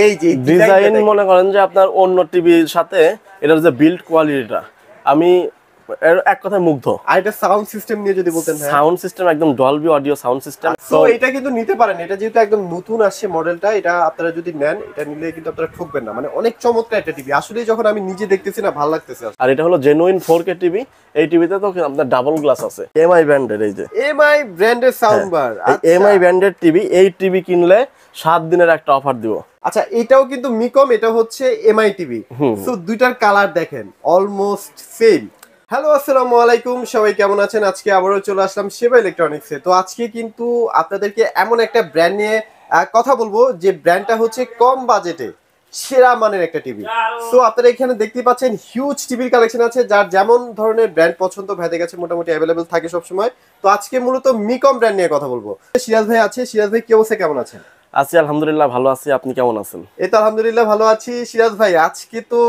এই যে ডিজাইন মনে করেন যে আপনার অন্য টিভির সাথে এটার যে বিল্ড কোয়ালিটিটা আমি এক কথায় মুগ্ধ। আর এটা সাউন্ড সিস্টেম নিয়ে যদি বলতেন ভাই। সাউন্ড সিস্টেম একদম ডলবি অডিও সাউন্ড সিস্টেম। তো এটা কিন্তু নিতে পারেন, এটা যেহেতু একদম নতুন আসছে মডেলটা, এটা আপনারা যদি নেন এটা নিলে কিন্তু আপনারা ঠকবেন না, মানে অনেক চমৎকার একটা টিভি। আসলে যখন আমি নিজে দেখতেছি না ভালো লাগতেছে। আর এটা হলো জেনুইন 4K টিভি। এই টিভিতে তো আপনার ডাবল গ্লাস আছে, এমআই ব্র্যান্ডের। এই যে এমআই ব্র্যান্ডের সাউন্ড বার, এমআই ব্র্যান্ডের টিভি। এই টিভি কিনলে 7 দিনের একটা অফার দিব। আচ্ছা, এটাও কিন্তু মিকম, এটা হচ্ছে এমআই টিভি। সো দুইটার কালার দেখেন অলমোস্ট সেম। হ্যালো, আসসালামু আলাইকুম, সবাই কেমন আছেন? আজকে আবারও চলে আসলাম সেবা ইলেকট্রনিক্সে। তো আজকে কিন্তু আপনাদেরকে এমন একটা ব্র্যান্ড নিয়ে কথা বলবো যে ব্র্যান্ডটা হচ্ছে কম বাজেটে সেরা মানের একটা টিভি। সো আপনারা এখানে দেখতে পাচ্ছেন হিউজ টিভির কালেকশন আছে, যার যেমন ধরনের ব্র্যান্ড পছন্দ ভাইদের কাছে মোটামুটি অ্যাভেলেবল থাকে সবসময়। তো আজকে মূলত মিকম ব্র্যান্ড নিয়ে কথা বলবো। সিরাজ ভাই আছে। সিরাজ ভাই কি অবস্থা, কেমন আছেন? আছি আলহামদুলিল্লাহ, ভালো আছি। আপনি কেমন আছেন? এই তো আলহামদুলিল্লাহ ভালো আছি। সিরাজ ভাই, আজকে তো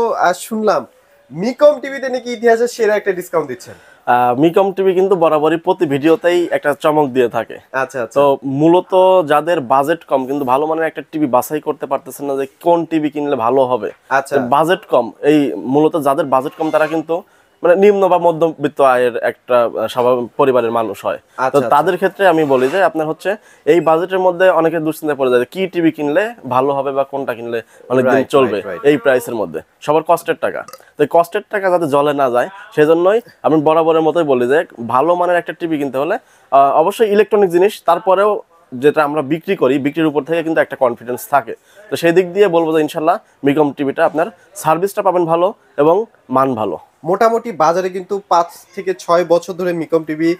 শুনলাম মিকম টিভিতে নাকি ইতিহাসের সেরা একটা ডিসকাউন্ট দিচ্ছেন। মিকম টিভি কিন্তু বরাবরই প্রতি ভিডিওতেই একটা চমক দিয়ে থাকে। আচ্ছা আচ্ছা। তো মূলত যাদের বাজেট কম কিন্তু ভালো মানের একটা টিভি বাছাই করতে পারতেছেন না যে কোন টিভি কিনলে ভালো হবে, আচ্ছা, বাজেট কম, এই মূলত যাদের বাজেট কম তারা কিন্তু মানে নিম্ন বা মধ্যবিত্ত আয়ের একটা স্বাভাবিক পরিবারের মানুষ হয়। তো তাদের ক্ষেত্রে আমি বলি যে আপনার হচ্ছে এই বাজেটের মধ্যে অনেকে দুশ্চিন্তায় পড়ে যায় কি টিভি কিনলে ভালো হবে বা কোনটা কিনলে অনেকদিন চলবে এই প্রাইসের মধ্যে। সবার কষ্টের টাকা, তো এই কষ্টের টাকা যাতে জলে না যায় সেজন্যই আমি বরাবরের মতোই বলি যে ভালো মানের একটা টিভি কিনতে হলে অবশ্যই ইলেকট্রনিক জিনিস, তারপরেও যেটা আমরা বিক্রি করি বিক্রির উপর থেকে কিন্তু একটা কনফিডেন্স থাকে। তো সেই দিক দিয়ে বলবো যে ইনশাল্লাহ মিকম টিভিটা আপনার সার্ভিসটা পাবেন ভালো এবং মান ভালো। মোটামুটি বাজারে কিন্তু 5 থেকে 6 বছর ধরে মিকম টিভি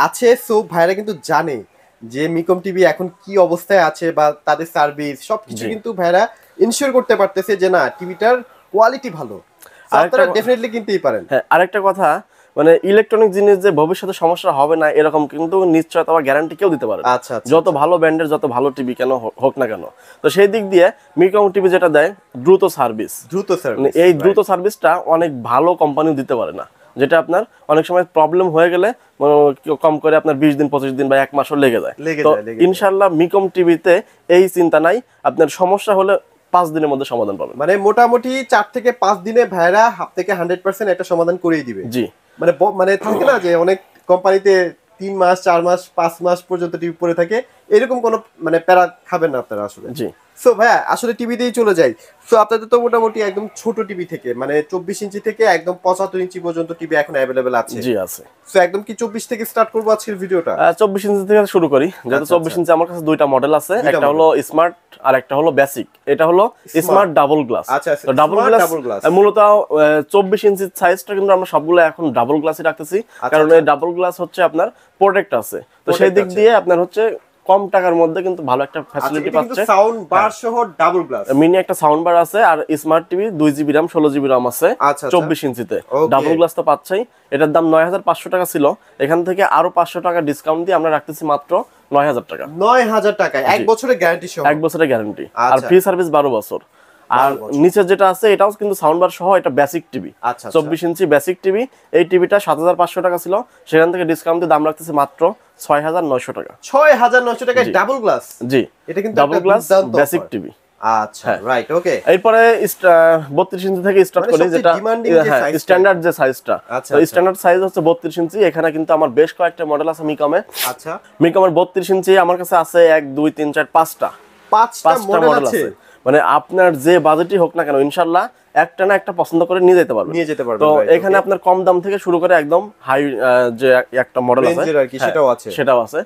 আছে। সো ভাইরা কিন্তু জানে যে মিকম টিভি এখন কি অবস্থায় আছে বা তাদের সার্ভিস সবকিছু কিন্তু ভাইরা ইনশিওর করতে পারতেছে যে না টিভিটার কোয়ালিটি ভালো। আপনারা ডেফিনেটলি কিনতেই পারেন। হ্যাঁ, আরেকটা কথা, মানে ইলেকট্রনিক জিনিস যে ভবিষ্যতে সমস্যা হবে না এরকম কিন্তু নিশ্চয়তা বা গ্যারান্টি কেউ দিতে পারে না। যত ভালো ব্র্যান্ডের যত ভালো টিভি কেন হোক না কেন। তো সেই দিক দিয়ে মিকম টিভি যেটা দেয় দ্রুত সার্ভিস, এই দ্রুত সার্ভিসটা অনেক ভালো কোম্পানিও দিতে পারে না, যেটা আপনার অনেক সময় প্রবলেম হয়ে গেলে কম করে আপনার 20 দিন 25 দিন বা 1 মাসও লেগে যায়। তো ইনশাল্লাহ মিকম টিভিতে এই চিন্তা নাই, আপনার সমস্যা হলে 5 দিনের মধ্যে সমাধান পাবেন। মানে মোটামুটি 4 থেকে 5 দিনে ভাইরা থেকে 100% একটা সমাধান করেই দিবে। জি, মানে থাকে না যে অনেক কোম্পানিতে 3 মাস 4 মাস 5 মাস পর্যন্ত টিভি পড়ে থাকে, এরকম কোনো মানে প্যারা খাবেন না আপনারা আসলে। জি। সো ভাইয়া আসলে টিভিতেই চলে যাই। সো আপনাদের তো মোটামুটি একদম ছোট টিভি থেকে মানে 24 ইঞ্চি থেকে একদম 75 ইঞ্চি পর্যন্ত টিভি এখন অ্যাভেলেবেল আছে। জি আছে। সো একদম কি 24 থেকে স্টার্ট করব আজকের ভিডিওটা? 24 ইঞ্চি থেকে শুরু করি। যেহেতু 24 ইঞ্চি আমার কাছে দুইটা মডেল আছে, একটা হলো স্মার্ট আর একটা হলো বেসিক। এটা হলো স্মার্ট ডাবল গ্লাস। তো ডাবল গ্লাস মূলত 24 ইঞ্চির সাইজটা কিন্তু আমরা সবগুলো এখন ডাবল গ্লাসই রাখতেছি, কারণ এই ডাবল গ্লাস হচ্ছে আপনার প্রোটেক্ট আছে। তো সেই দিক দিয়ে আপনার হচ্ছে কম টাকার মধ্যে কিন্তু ভালো একটা ফ্যাসিলিটি পাচ্ছে। সাউন্ড বার সহ ডাবল গ্লাস, মিনি একটা সাউন্ড বার আছে, আর smart TV 2GB RAM 16GB RAM আছে 24 ইঞ্চিতে। ডাবল গ্লাস তো পাচ্ছেই। এটার দাম 9500 টাকা ছিল, এখান থেকে আরো 500 টাকা ডিসকাউন্ট দিয়ে আমরা রাখতেছি মাত্র 9000 টাকা। 9000 টাকায় 1 বছরের গ্যারান্টি সহ। 1 বছরের গ্যারান্টি আর ফ্রি সার্ভিস 12 বছর। আর নিচে যেটা আছে এটাও কিন্তু সাউন্ড বার সহ, এটা বেসিক টিভি। 24 ইঞ্চি বেসিক টিভি। এই টিভিটা 7500 টাকা ছিল, সেখান থেকে ডিসকাউন্ট দিয়ে দাম রাখতেছি মাত্র 6900 টাকা। 6900 টাকায় ডাবল গ্লাস। জি, এটা কিন্তু ডাবল গ্লাস বেসিক টিভি। আচ্ছা, রাইট, ওকে। এরপরে 32 ইঞ্চি থেকে স্টার্ট করি, যেটা স্ট্যান্ডার্ড যে সাইজটা। তো স্ট্যান্ডার্ড সাইজ হচ্ছে 32 ইঞ্চি। এখানে কিন্তু আমার বেশ কয়েকটা মডেল আছে মিকমে। আচ্ছা, মিকমের 32 ইঞ্চি আমার কাছে আছে 1 2 3 4 5টা মডেল আছে। মানে আপনার যে বাজেটই হোক না কেন ইনশাআল্লাহ একটা না একটা পছন্দ করে নিয়ে যেতে পারবেন। তো এখানে আপনার কম দাম থেকে শুরু করে একদম হাই যে একটা মডেল আছে সেটাও আছে।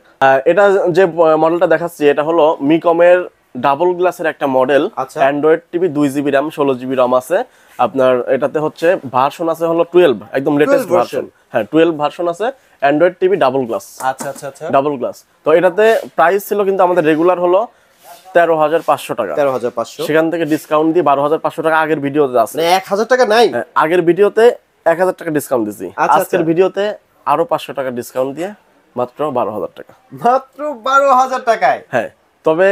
এটা যে মডেলটা দেখাচ্ছি এটা হলো মিকমের ডাবল গ্লাসের একটা model. Android TV 2GB RAM 16GB ROM আছে আপনার। এটাতে হচ্ছে ভার্সন আছে হলো 12, একদম লেটেস্ট ভার্সন। হ্যাঁ, 12 ভার্সন আছে অ্যান্ড্রয়েড টিভি ডাবল গ্লাস। আচ্ছা আচ্ছা আচ্ছা, ডাবল গ্লাস। তো এটাতে প্রাইস ছিল কিন্তু আমাদের রেগুলার হলো 13500 টাকা। 13500, সেখান থেকে ডিসকাউন্ট দিয়ে 12500 টাকা আগের ভিডিওতে আছে। মানে 1000 টাকা নাই। আগের ভিডিওতে 1000 টাকা ডিসকাউন্ট দিছি, আজকের ভিডিওতে আরো 500 টাকা ডিসকাউন্ট দিয়ে মাত্র 12000 টাকা। মাত্র 12000 টাকায়। হ্যাঁ, তবে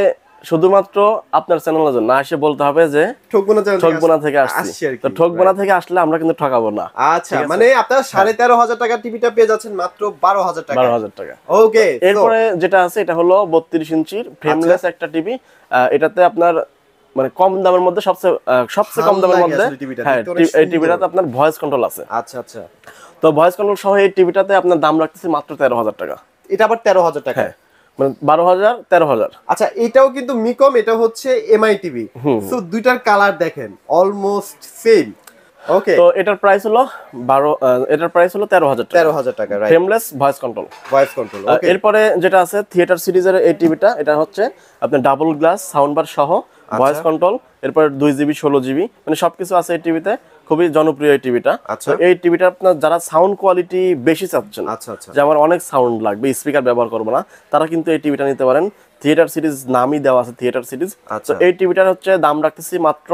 শুধুমাত্র আপনার চ্যানেলের জন্য না এসে বলতে হবে যে ঠকবোনা থেকে আসছি। তো ঠকবোনা থেকে আসলে আমরা কিন্তু ঠকাবো না। আচ্ছা, মানে আপনারা 13500 টাকা টিভিটা পেয়ে যাচ্ছেন মাত্র 12000 টাকা। 12000 টাকা, ওকে। এরপরে যেটা আছে এটা হলো 32 ইঞ্চির ফ্রেমলেস একটা টিভি। এটাতে আপনার মানে কম দামের মধ্যে সবচেয়ে কম দামের মধ্যে। হ্যাঁ, এই টিভিটাতে আপনার ভয়েস কন্ট্রোল আছে। আচ্ছা আচ্ছা। তো ভয়েস কন্ট্রোল সহ এই টিভিটাতে আপনার দাম রাখতেছি মাত্র 13,000 টাকা। এটা আবার 13,000 টাকা? হ্যাঁ, মানে 12,000 13,000। আচ্ছা, এটাও কিন্তু মিকম, এটা হচ্ছে এমআই টিভি। সো দুইটার কালার দেখেন অলমোস্ট সেম। ওকে, তো এটার প্রাইস হলো 13,000 টাকা। 13,000 টাকা, right. Frameless voice control. Voice control, okay. এরপরে যেটা আছে থিয়েটার সিরিজের এই টিভিটা, এটা হচ্ছে আপনার ডাবল গ্লাস সাউন্ড বার সহ ভয়েস কন্ট্রোল, এরপর 2 GB 16 GB, মানে সবকিছু আছে এই টিভিতে। খুবই জনপ্রিয় এই টিভিটা। তো এই টিভিটা আপনার যারা সাউন্ড কোয়ালিটি বেশি চাচ্ছেন, যে আমার অনেক সাউন্ড লাগবে, স্পিকার ব্যবহার করবো না, তারা কিন্তু এই টিভিটা নিতে পারেন। থিয়েটার সিরিজ নামই দেওয়া আছে, থিয়েটার সিরিজ। তো এই টিভিটার হচ্ছে দাম রাখতেছি মাত্র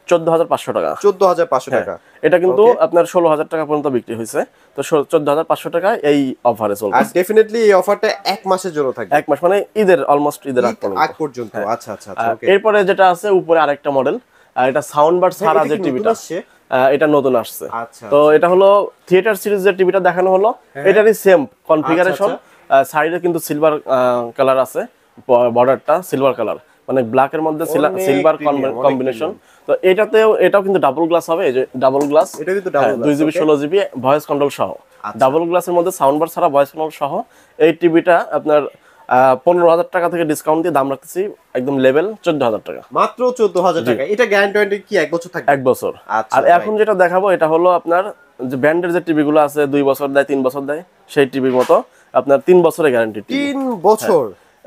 14,500 টাকা। 14,500 টাকা। এটা কিন্তু আপনার 16,000 টাকা পর্যন্ত বিক্রি হয়েছে। তো 14,500 টাকা এই অফারে চলছে। আর ডেফিনেটলি এই অফারটা এক মাসের জন্য থাকবে। এক মাস মানে ঈদের অলমোস্ট ঈদের আগ পর্যন্ত। আচ্ছা আচ্ছা আচ্ছা, ওকে। এরপরে যেটা আছে উপরে আরেকটা মডেল, এটা সাউন্ড বার ছাড়া যে টিভিটা, এটা নতুন আসছে। তো এটা হলো থিয়েটার সিরিজ যে টিভিটা দেখানো হলো, এটারই সেম কনফিগারেশন। সাইডে কিন্তু সিলভার কালার আছে, বর্ডারটা সিলভার কালার, মানে ব্ল্যাক এর মধ্যে সিলভার কম্বিনেশন। তো এটাও কিন্তু ডাবল গ্লাস হবে। এই যে ডাবল গ্লাস, এটা কিন্তু double glass, 2 GB 16 GB voice control সহ। ডাবল গ্লাসের মধ্যে সাউন্ড বার ছাড়া ভয়েস কন্ট্রোল সহ এই টিভিটা আপনার 15,000 টাকা থেকে ডিসকাউন্ট দিয়ে দাম রাখতেছি একদম লেভেল 14,000 টাকা। মাত্র 14,000 টাকা। এটা গ্যারান্টি কি 1 বছর থাকবে? 1 বছর। আর এখন যেটা দেখাবো এটা হলো আপনার যে ব্র্যান্ডের যে টিভি গুলো আছে 2 বছর দেয়, 3 বছর দেয়, সেই টিভির মতো আপনার 3 বছরের গ্যারান্টি। 3 বছর?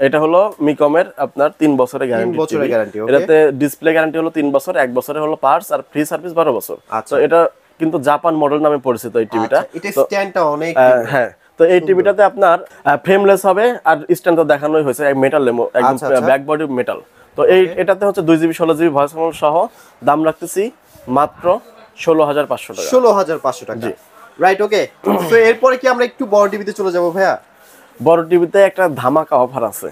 এটা হলো মিকমের আপনার 3 বছরের গ্যারান্টি। 3 বছরের গ্যারান্টি, ওকে। এটাতে ডিসপ্লে গ্যারান্টি হলো 3 বছর, 1 বছরে হলো পার্টস, আর ফ্রি সার্ভিস 12 বছর। তো এটা কিন্তু জাপান মডেল নামে পরিচিত এই টিভিটা। এটা স্ট্যান্ডটা অনেক, হ্যাঁ। তো এই টিভিটাতে আপনার ফ্রেমলেস হবে, আর স্ট্যান্ড তো দেখানোই হয়েছে মেটাল, একদম ব্যাক বডি মেটাল। তো এটাতে হচ্ছে 2 GB 16 GB ভয়েস কন্ট্রোল সহ দাম রাখতেছি মাত্র 16,500 টাকা। 16,500 টাকা, রাইট, ওকে। তো এরপরে কি আমরা একটু বড় টিভিতে চলে যাব ভাইয়া? বড় টিভিতে একটা ধামাকা অফার আছে,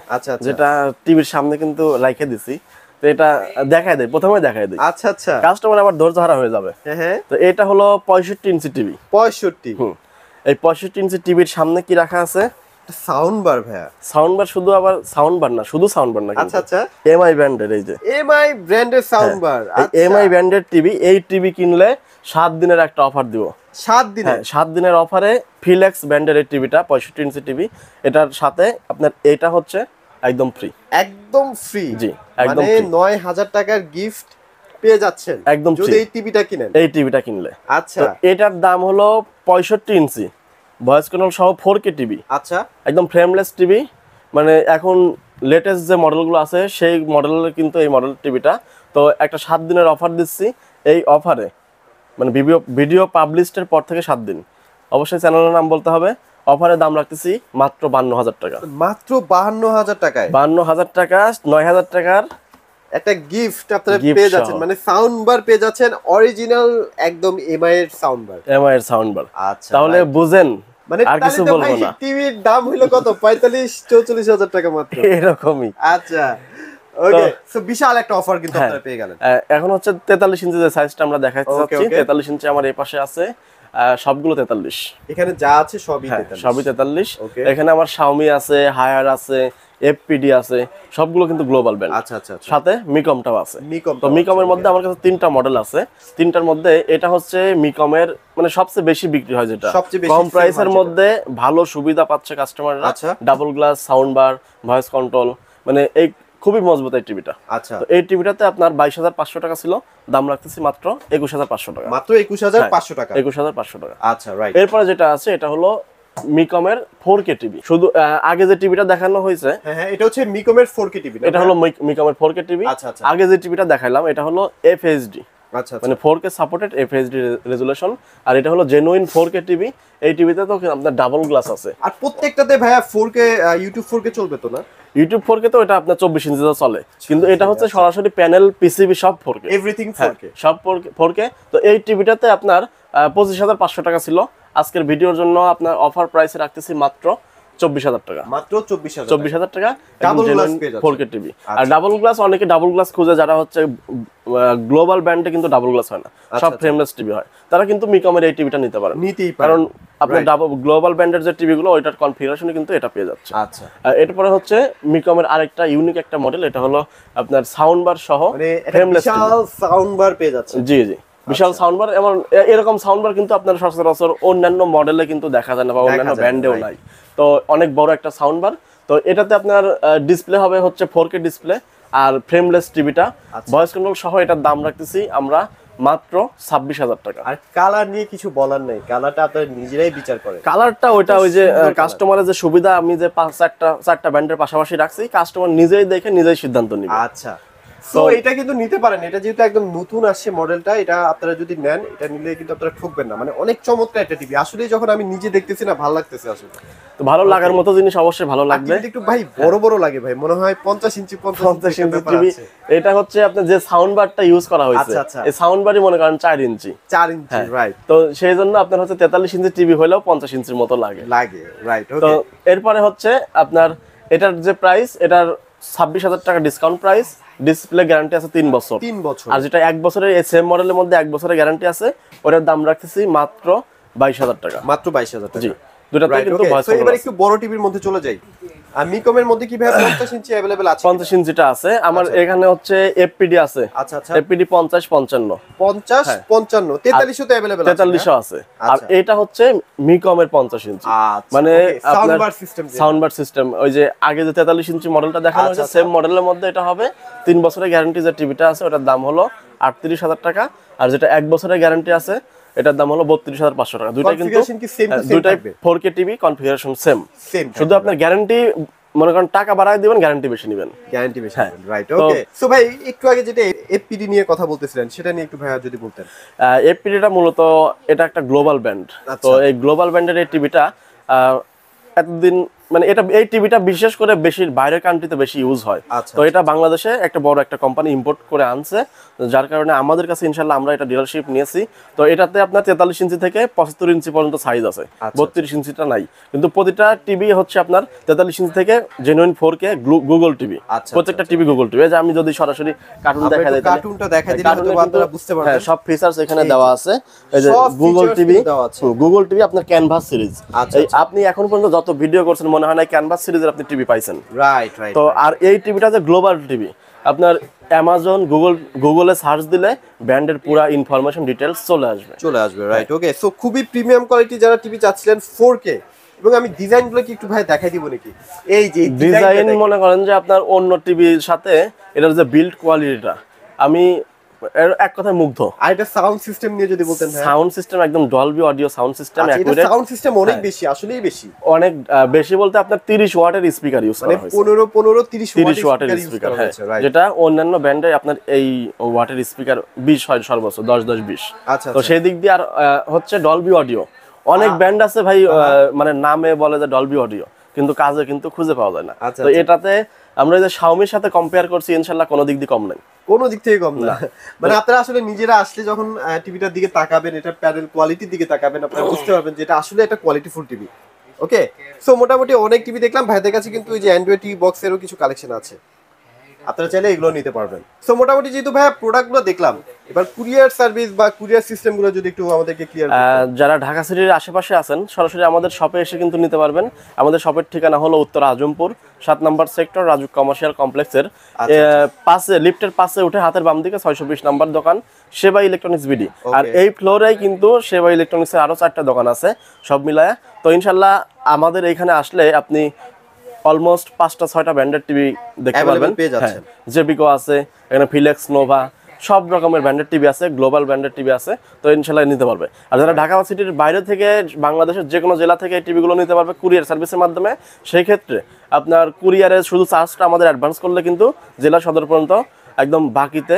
যেটা টিভির সামনে কিন্তু রাইখে দিছি। তো এটা দেখাই দেই, প্রথমে দেখাই দেই। আচ্ছা আচ্ছা, কাস্টমার আবার ধৈর্য হারা হয়ে যাবে। হ্যাঁ। তো এটা হলো 65 ইঞ্চি টিভি। 65? এই 65 ইঞ্চি টিভির সামনে কি রাখা আছে? সাউন্ড বার ভাইয়া? সাউন্ড বার, শুধু আবার সাউন্ড বার না, শুধু সাউন্ড বার না। আচ্ছা আচ্ছা, এমআই ব্র্যান্ডের, এই যে এমআই ব্র্যান্ডের সাউন্ড বার। এমআই ব্র্যান্ডের টিভি। এই টিভি কিনলে 7 দিনের একটা অফার দিব। 7 দিন? হ্যাঁ, 7 দিনের অফারে ফিলেক্স ব্র্যান্ডের এই টিভিটা 65 ইঞ্চি টিভি, এটার সাথে আপনার এটা হচ্ছে একদম ফ্রি। একদম ফ্রি? জি, একদম মানে 9,000 টাকার গিফট পেয়ে যাচ্ছেন একদম যদি এই টিভিটা কিনেন। এই টিভিটা কিনলে। আচ্ছা, এটার দাম হলো 65 ইঞ্চি ভয়েস কন্ট্রোল সহ 4K টিভি। আচ্ছা, একদম ফ্রেমলেস টিভি, মানে এখন লেটেস্ট যে মডেলগুলো আছে সেই মডেলের কিন্তু এই মডেল টিভিটা। তো একটা 7 দিনের অফার দিচ্ছি। এই অফারে মানে ভিডিও পাবলিশের পর থেকে 7 দিন, অবশ্যই চ্যানেলের নাম বলতে হবে। অফারে দাম রাখতেছি মাত্র 52,000 টাকা। মাত্র 52,000 টাকায়? 52,000 টাকা, 9,000 টাকার একটা গিফট আপনারা পেয়ে যাচ্ছেন, মানে সাউন্ড বার পেয়ে যাচ্ছেন অরিজিনাল একদম এমআই এর সাউন্ড বার। এমআই এর সাউন্ড বার। আচ্ছা, তাহলে বুঝেন, মানে আর কিছু বলবো না। টিভির দাম হলো কত? 45-44,000 টাকা মাত্র? এরকমই। আচ্ছা, ওকে। সো বিশাল একটা অফার কিন্তু আপনারা পেয়ে গেলেন। এখন হচ্ছে 43 ইঞ্চি যে সাইজটা আমরা দেখাচ্ছি, 43 ইঞ্চি আমার এই পাশে আছে, সবগুলো 43। এখানে যা আছে সবই 43? সবই 43। এখানে আমার শাওমি আছে, হায়ার আছে, এফপিডি আছে, সবগুলো কিন্তু গ্লোবাল ব্র্যান্ড। আচ্ছা আচ্ছা, সাথে মিকমটাও আছে। তো মিকমের মধ্যে আমার কাছে 3টা মডেল আছে। 3টার মধ্যে এটা হচ্ছে মিকমের মানে সবচেয়ে বেশি বিক্রি হয়, যেটা কম প্রাইসের মধ্যে ভালো সুবিধা পাচ্ছে কাস্টমাররা। Double glass sound bar, voice control, মানে এই খুবই মজবুত এই টিভিটা। আচ্ছা, তো এই টিভিটাতে আপনার 22,500 টাকা ছিল, দাম রাখতেছি মাত্র 21,500 টাকা। মাত্র 21,500 টাকা? 21,500 টাকা। আচ্ছা, রাইট। এরপরে যেটা আছে এটা হলো মিকমের 4K টিভি। শুধু আগে যে টিভিটা দেখানো হয়েছে, হ্যাঁ, এটা হচ্ছে মিকমের 4K টিভি। এটা হলো মিকমের 4K টিভি। আগে যে টিভিটা দেখাইলাম এটা হলো FHD, আচ্ছা, মানে 4K সাপোর্টেড FHD রেজুলেশন। আর এটা হলো জেনুইন 4K টিভি। এই টিভিতে তো আপনার ডাবল গ্লাস আছে। আর প্রত্যেকটাতে ভাইয়া 4K ইউটিউব 4K চলবে তো না? ইউটিউব 4K তো এটা আপনার 24 ইঞ্চিতে চলে, কিন্তু এটা হচ্ছে সরাসরি প্যানেল পিসিবি সব 4K, এভরিথিং 4K, সব 4K। তো এই টিভিটাতে আপনার 25,500 টাকা ছিল। আজকের ভিডিওর জন্য আপনার অফার প্রাইসে রাখতেছি মাত্র 24,000 টাকা। মাত্র 24,000 টাকা ডাবল গ্লাস পেয়ে যাচ্ছে 4K টিভি। আর ডাবল গ্লাস, অনেকে ডাবল গ্লাস খুঁজে, যারা হচ্ছে গ্লোবাল ব্র্যান্ডে কিন্তু ডাবল গ্লাস হয় না, সব ফ্রেমলেস টিভি হয়, তারা কিন্তু মিকমের এই টিভিটা নিতে পারেন। নিতেই পারেন, কারণ আপনার ডাবল গ্লোবাল ব্যান্ডের যে টিভি গুলো ওইটার কনফিগারেশন কিন্তু এটা পেয়ে যাচ্ছে। আচ্ছা, এরপরে হচ্ছে মিকমের আরেকটা ইউনিক একটা মডেল, এটা হলো আপনার সাউন্ড বার সহ ফ্রেমলেস বিশাল সাউন্ড বার পেয়ে যাচ্ছে। জি জি, বিশাল সাউন্ড বার। এরকম সাউন্ড বার কিন্তু আপনার সচরাচর অন্যান্য মডেলে কিন্তু দেখা যায় না বা অন্যান্য ব্র্যান্ডেও নাই। তো অনেক বড় একটা সাউন্ড বার। তো এটাতে আপনার ডিসপ্লে হবে হচ্ছে 4K ডিসপ্লে আর ফ্রেমলেস টিভিটা ভয়েস কন্ট্রোল সহ এটার দাম রাখতেছি আমরা মাত্র 26,000 টাকা। আর কালার নিয়ে কিছু বলার নেই, কালারটা আপনারা নিজেরাই বিচার করেন। কালারটা ওইটা ওই যে কাস্টমারের যে সুবিধা, আমি যে চারটা ব্র্যান্ডের পাশাপাশি রাখছি, কাস্টমার নিজেই দেখে নিজেই সিদ্ধান্ত নিবে। আচ্ছা, তো এটা কিন্তু নিতে পারেন, এটা যেহেতু একদম নতুন আসছে মডেলটা, এটা আপনারা যদি নেন, এটা নিলে কিন্তু আপনারা ঠকবেন না। মানে অনেক চমৎকার একটা টিভি, আসলে যখন আমি নিজে দেখতেছি না ভালো লাগতেছে আসলে। তো ভালো লাগার মতো জিনিস অবশ্যই ভালো লাগবে। একটু ভাই বড় বড় লাগে ভাই, মনে হয় 50 ইঞ্চি টিভি। এটা হচ্ছে আপনার যে সাউন্ড বারটা ইউজ করা হয়েছে, এই সাউন্ড বারই মনে করেন 4 ইঞ্চি, রাইট। তো সেই জন্য আপনার হচ্ছে 43 ইঞ্চি টিভি হলেও 50 ইঞ্চির মতো লাগে, রাইট। তো এরপরে হচ্ছে আপনার এটার যে প্রাইস, এটার 26,000 টাকা ডিসকাউন্ট প্রাইস, ডিসপ্লে গ্যারান্টি আছে 3 বছর। আর যেটা 1 বছরের এই সেম মডেলের মধ্যে 1 বছরের গ্যারান্টি আছে, ওটার দাম রাখতেছি মাত্র 22,000 টাকা। মাত্র 22,000 টাকা। জি, দুটাতে কিন্তু ভয়েস কন্ট্রোল। এবার একটু বড় টিভির মধ্যে চলে যাই। আর মিকমের মধ্যে কি ভাই 50 ইঞ্চি अवेलेबल আছে? 50 ইঞ্চিটা আছে আমার এখানে, হচ্ছে এফপিডি আছে। আচ্ছা, এফপিডি 50 55 50 55 43 তো अवेलेबल আছে। 43 আছে। আর এটা হচ্ছে মিকমের 50 ইঞ্চি, মানে আপনার সাউন্ড বার সিস্টেম। ওই যে আগে যে 43 ইঞ্চি মডেলটা দেখানো হয়েছে, সেম মডেলের মধ্যে এটা হবে। 3 বছরের গ্যারান্টি যে টিভিটা আছে ওটার দাম হলো 38,000 টাকা, আর যেটা 1 বছরের গ্যারান্টি আছে এটার দাম হলো 32,500 টাকা। দুইটা কিন্তু দুইটাই 4K টিভি, কনফিগারেশন সেম। শুধু আপনার গ্যারান্টি মনে করেন টাকা বাড়ায় দিবেন, গ্যারান্টি বেশি নেবেন। রাইট, ওকে। সো ভাই একটু আগে যেটা এফপিডি নিয়ে কথা বলতেছিলেন, সেটা নিয়ে একটু ভাইয়া যদি বলতেন। এফপিডিটা মূলত এটা একটা গ্লোবাল ব্র্যান্ড। তো এই গ্লোবাল ব্র্যান্ডের এই টিভিটা এতদিন মানে এই টিভিটা বিশেষ করে বেশি বাইরের কান্ট্রিতে বেশি ইউজ হয়। তো এটা বাংলাদেশে একটা বড় একটা কোম্পানি ইম্পোর্ট করে আনছে, যার কারণে আমাদের কাছে ইনশাআল্লাহ আমরা এটা ডিলারশিপ নিয়েছি। তো এটাতে আপনার 43 ইঞ্চি থেকে 75 ইঞ্চি পর্যন্ত সাইজ আছে, 32 ইঞ্চিটা নাই। কিন্তু প্রতিটা টিভি হচ্ছে আপনার 43 ইঞ্চি থেকে জেনুইন 4K গুগল টিভি, প্রত্যেকটা টিভি গুগল টিভি। যে আমি যদি সরাসরি কার্টুন দেখা দেই, কার্টুনটা দেখা দিলে হয়তো আপনারা বুঝতে পারবেন। হ্যাঁ, সব ফিচারস এখানে দেওয়া আছে। এই যে গুগল টিভি আপনার ক্যানভাস সিরিজ, আপনি এখন পর্যন্ত যত ভিডিও করছেন মনে হয় না ক্যানভাস সিরিজের আপনি টিভি পাইছেন। রাইট। তো আর এই টিভিটা যে গ্লোবাল টিভি, আপনার অ্যামাজন গুগলে সার্চ দিলে ব্র্যান্ডের পুরো ইনফরমেশন ডিটেইলস চলে আসবে। রাইট, ওকে। সো খুবই প্রিমিয়াম কোয়ালিটি যারা টিভি চাচ্ছিলেন 4K, এবং আমি ডিজাইনগুলো কি একটু ভাই দেখাই দিব নাকি? এই যে ডিজাইন মনে করেন যে আপনার অন্য টিভির সাথে এটার যে বিল্ড কোয়ালিটিটা, আমি এক কথায় মুগ্ধ। আর এটা সাউন্ড সিস্টেম নিয়ে যদি বলতেন। সাউন্ড সিস্টেম একদম ডলবি অডিও সাউন্ড সিস্টেম। এটা সাউন্ড সিস্টেম অনেক বেশি, আসলেই বেশি, অনেক বেশি বলতে আপনার 30 ওয়াটের স্পিকার ইউজ করা হয়েছে। 30 ওয়াটের স্পিকার, যেটা অন্যান্য ব্র্যান্ডে আপনার এই ওয়াটের স্পিকার 20 হয় সর্বোচ্চ, 10-10-20। তো সেই দিক দিয়ে আর হচ্ছে ডলবি অডিও। অনেক ব্র্যান্ড আছে ভাই, মানে নামে বলে যে ডলবি অডিও, কিন্তু কাজে কিন্তু খুঁজে পাওয়া যায় না। তো এটাতে আমরা যে শাওমির সাথে কম্পেয়ার করছি, ইনশাআল্লাহ কোনো দিক দিয়ে কম নাই, কোনো দিক থেকে কম না। মানে আপনারা আসলে নিজেরা আসলে যখন টিভিটার দিকে তাকাবেন, এটা প্যানেল কোয়ালিটির দিকে তাকাবেন, আপনারা বুঝতে পারবেন যে এটা আসলে একটা কোয়ালিটিফুল টিভি। ওকে, সো মোটামুটি অনেক টিভি দেখলাম ভাইদের কাছে, কিন্তু ওই যে অ্যান্ড্রয়েড টিভি বক্সেরও কিছু কালেকশন আছে, আপনারা চাইলে এগুলো নিতে পারবেন। সো মোটামুটি যেহেতু ভাইয়া প্রোডাক্টগুলো দেখলাম, এবার কুরিয়ার সার্ভিস বা কুরিয়ার সিস্টেমগুলো যদি একটু আমাদেরকে ক্লিয়ার। যারা ঢাকা সিটির আশেপাশে আছেন সরাসরি আমাদের শপে এসে কিন্তু নিতে পারবেন। আমাদের শপের ঠিকানা হলো উত্তর আজমপুর 7 নম্বর সেক্টর, রাজুক কমার্শিয়াল কমপ্লেক্সের পাশে, লিফটের পাশে উঠে হাতের বাম দিকে 620 নম্বর দোকান, সেবা ইলেকট্রনিক্স বিডি। আর এই ফ্লোরেই কিন্তু সেবা ইলেকট্রনিক্সের আরো 4টা দোকান আছে সব মিলায়। তো ইনশাআল্লাহ আমাদের এখানে আসলে আপনি অলমোস্ট 5-6টা ব্র্যান্ডেড টিভি দেখতে পারবেন। জেবিকো আছে, এখানে ফিলেক্স, নোভা, সব রকমের ব্র্যান্ডেড টিভি আছে, গ্লোবাল ব্র্যান্ডেড টিভি আছে। তো ইনশাআল্লাহ নিতে পারবে। আর যারা ঢাকা সিটির বাইরে থেকে, বাংলাদেশের যে কোনো জেলা থেকে এই টিভিগুলো নিতে পারবে কুরিয়ার সার্ভিসের মাধ্যমে। সেই ক্ষেত্রে আপনার কুরিয়ারের শুধু চার্জটা আমাদের অ্যাডভান্স করলে কিন্তু জেলা সদর পর্যন্ত একদম বাকিতে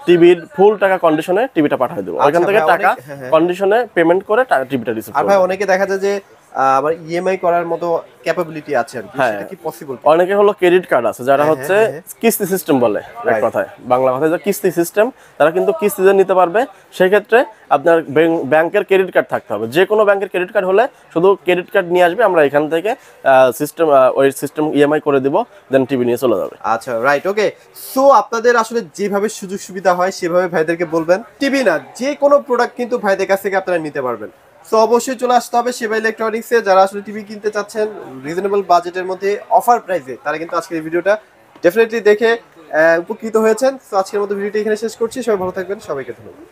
টিভির ফুল টাকা কন্ডিশনে টিভিটা পাঠিয়ে দেবো। ওইখান থেকে টাকা কন্ডিশনে পেমেন্ট করে টিভিটা রিসিভ করবে। আর ভাই অনেকে দেখা যায় যে আবার ইএমআই করার মতো ক্যাপাবিলিটি আছে, আর সেটা কি পসিবল? অনেকে হলো ক্রেডিট কার্ড আছে, যারা হচ্ছে কিস্তি সিস্টেম বলে, এক কথায় বাংলা কথায় যে কিস্তি সিস্টেম, তারা কিন্তু কিস্তিতে নিতে পারবে। সেই ক্ষেত্রে আপনার ব্যাংকের ক্রেডিট কার্ড থাকতে হবে। যে কোনো ব্যাংকের ক্রেডিট কার্ড হলে শুধু ক্রেডিট কার্ড নিয়ে আসবে, আমরা এখান থেকে সিস্টেম ইএমআই করে দিব, দেন টিভি নিয়ে চলে যাবে। আচ্ছা, রাইট, ওকে। সো আপনাদের আসলে যেভাবে সুযোগ সুবিধা হয় সেভাবে ভাইদেরকে বলবেন। টিভি না, যে কোনো প্রোডাক্ট কিন্তু ভাইদের কাছ থেকে আপনারা নিতে পারবেন। সো অবশ্যই চলে আসতে হবে সেবা ইলেকট্রনিক্সে। যারা আসলে টিভি কিনতে চাচ্ছেন রিজনেবল বাজেটের মধ্যে অফার প্রাইসে, তারা কিন্তু আজকের এই ভিডিওটা ডেফিনেটলি দেখে উপকৃত হয়েছেন। তো আজকের মতো ভিডিওটি এখানে শেষ করছি। সবাই ভালো থাকবেন, সবাইকে ধন্যবাদ।